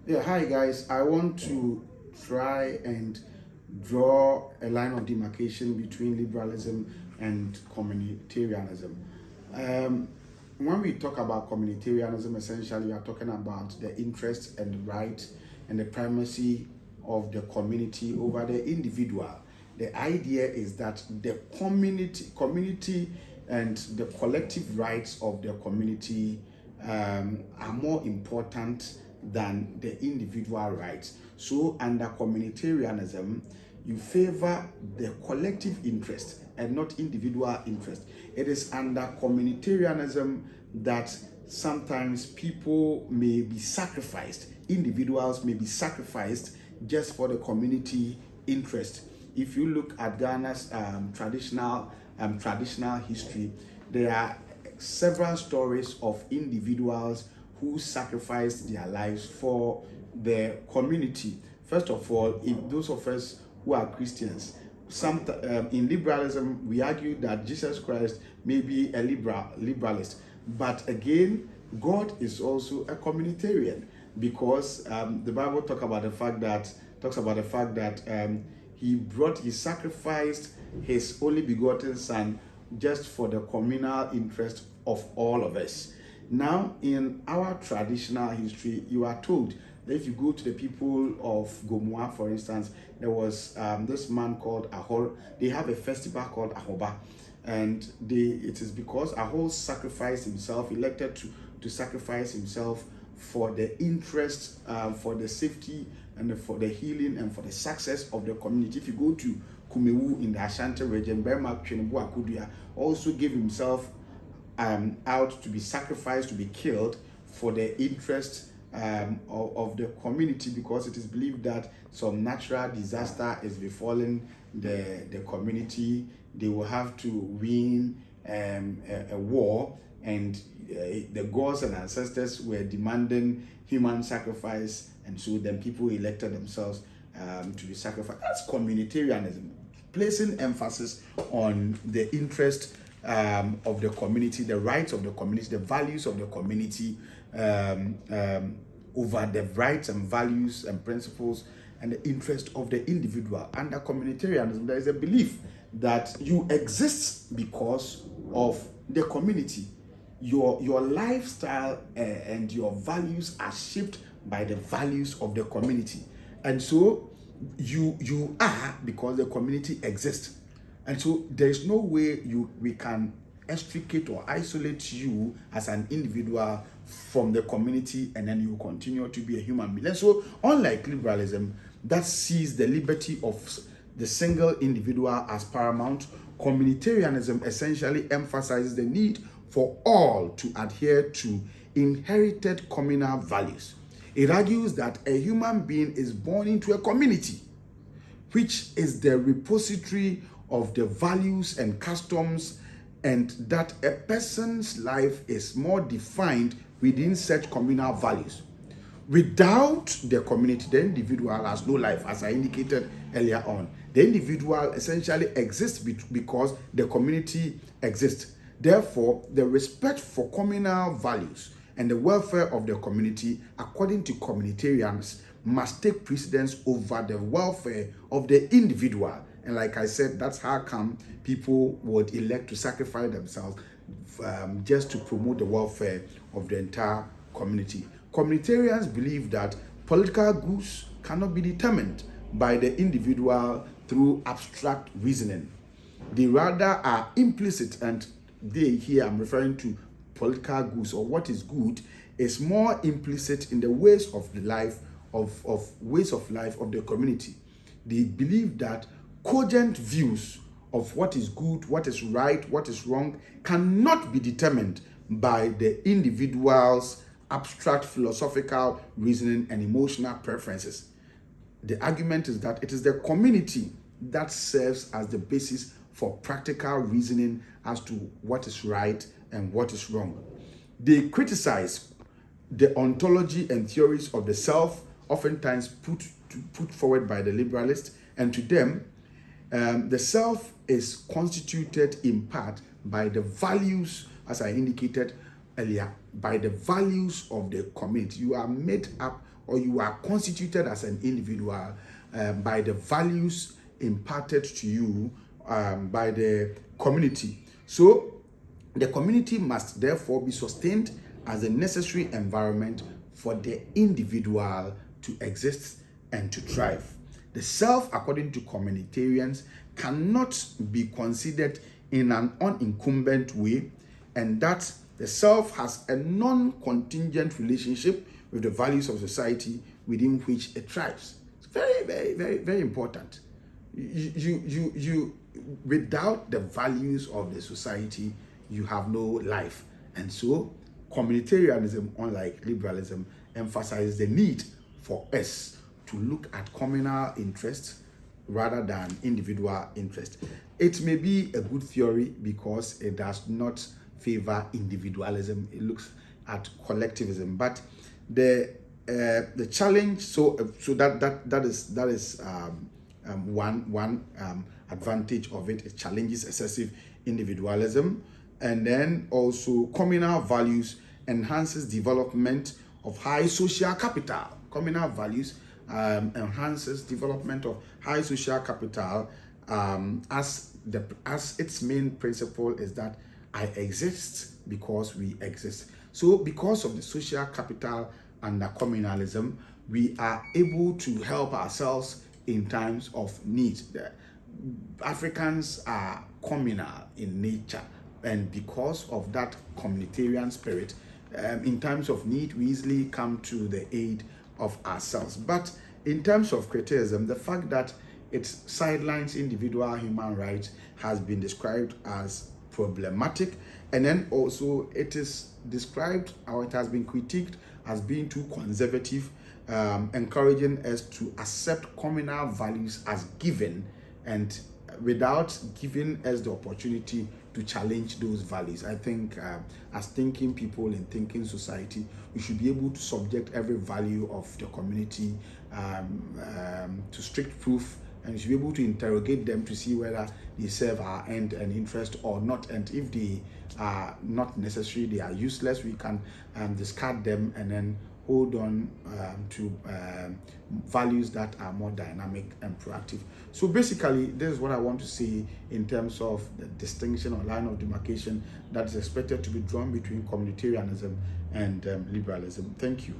Yeah, hi guys. I want to try and draw a line of demarcation between liberalism and communitarianism. Um, when we talk about communitarianism, essentially we are talking about the interest and the right and the primacy of the community over the individual. The idea is that the community and the collective rights of the community are more important than the individual rights. So, under communitarianism, you favor the collective interest and not individual interest. It is under communitarianism that sometimes people may be sacrificed, individuals may be sacrificed just for the community interest. If you look at Ghana's traditional history, there are several stories of individuals who sacrificed their lives for the community. First of all, if those of us who are Christians, in liberalism, we argue that Jesus Christ may be a liberalist, but again, God is also a communitarian because the Bible talks about the fact that he sacrificed his only begotten son just for the communal interest of all of us. Now, in our traditional history, you are told that if you go to the people of Gomoa, for instance, there was this man called Ahor. They have a festival called Ahoba, and it is because Ahor sacrificed himself, elected to sacrifice himself for the interest, for the safety, and for the healing and for the success of the community. If you go to Kumewu in the Ashanti region, Berma Twenebu Akudia also gave himself out to be sacrificed, to be killed for the interest of the community, because it is believed that some natural disaster is befalling the community. They will have to win a war, and the gods and ancestors were demanding human sacrifice, and so then people elected themselves to be sacrificed. That's communitarianism, placing emphasis on the interest of the community, the rights of the community, the values of the community over the rights and values and principles and the interest of the individual. Under communitarianism, there is a belief that you exist because of the community. Your lifestyle and your values are shaped by the values of the community, and so you are because the community exists. And so there is no way we can extricate or isolate you as an individual from the community, and then you continue to be a human being. And so, unlike liberalism that sees the liberty of the single individual as paramount, communitarianism essentially emphasizes the need for all to adhere to inherited communal values. It argues that a human being is born into a community, which is the repository of the values and customs, and that a person's life is more defined within such communal values. Without the community, the individual has no life, as I indicated earlier on. The individual essentially exists because the community exists. Therefore, the respect for communal values and the welfare of the community, according to communitarians, must take precedence over the welfare of the individual. And like I said, that's how come people would elect to sacrifice themselves just to promote the welfare of the entire community. Communitarians believe that political goods cannot be determined by the individual through abstract reasoning. They rather are implicit, and here I'm referring to political goods, or what is good is more implicit in the ways of the life of life of the community. They believe that cogent views of what is good, what is right, what is wrong cannot be determined by the individual's abstract philosophical reasoning and emotional preferences. The argument is that it is the community that serves as the basis for practical reasoning as to what is right and what is wrong. They criticize the ontology and theories of the self, oftentimes put forward by the liberalists, and to them, the self is constituted in part by the values, as I indicated earlier, by the values of the community. You are made up, or you are constituted as an individual by the values imparted to you by the community. So the community must therefore be sustained as a necessary environment for the individual to exist and to thrive. The self, according to communitarians, cannot be considered in an unincumbent way, and that the self has a non-contingent relationship with the values of society within which it thrives. It's very, very, very, very important. You without the values of the society, you have no life. And so communitarianism, unlike liberalism, emphasizes the need for us to look at communal interests rather than individual interest. It may be a good theory because it does not favor individualism. It looks at collectivism, but the challenge. So that is one advantage of it. It challenges excessive individualism, and then also communal values enhances development of high social capital. Communal values enhances development of high social capital as its main principle is that I exist because we exist. So because of the social capital under communalism, we are able to help ourselves in times of need. Africans are communal in nature, and because of that communitarian spirit, in times of need, we easily come to the aid of ourselves. But in terms of criticism, the fact that it sidelines individual human rights has been described as problematic, and then also it is described, or it has been critiqued as being too conservative, encouraging us to accept communal values as given and without giving us the opportunity to challenge those values. I think as thinking people in thinking society, we should be able to subject every value of the community to strict proof, and we should be able to interrogate them to see whether they serve our end and interest or not. And if they are not necessary, they are useless, we can discard them and then hold on to values that are more dynamic and proactive. So basically, this is what I want to say in terms of the distinction or line of demarcation that is expected to be drawn between communitarianism and liberalism. Thank you.